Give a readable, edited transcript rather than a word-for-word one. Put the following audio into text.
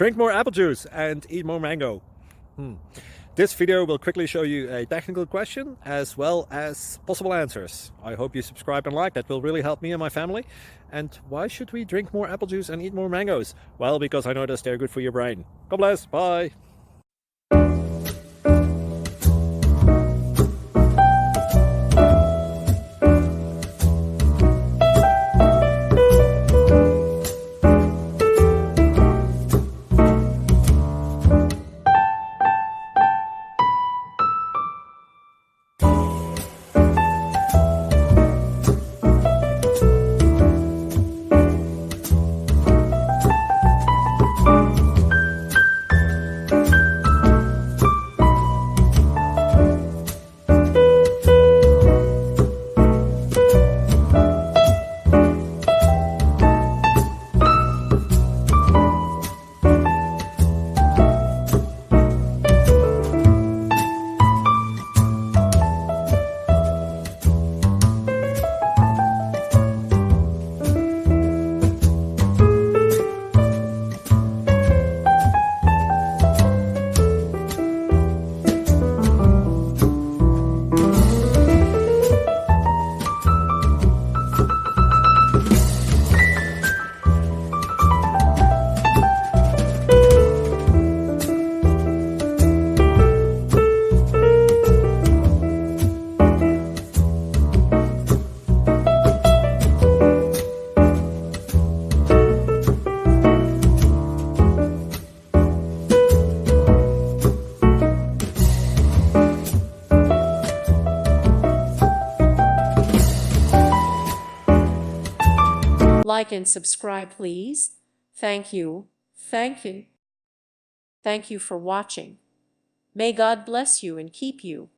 Drink more apple juice and eat more mango. This video will quickly show you a technical question as well as possible answers. I hope you subscribe and like, that will really help me and my family. And why should we drink more apple juice and eat more mangoes? Well, because I noticed they're good for your brain. God bless, bye. Like and subscribe, please. Thank you. Thank you. Thank you for watching. May God bless you and keep you.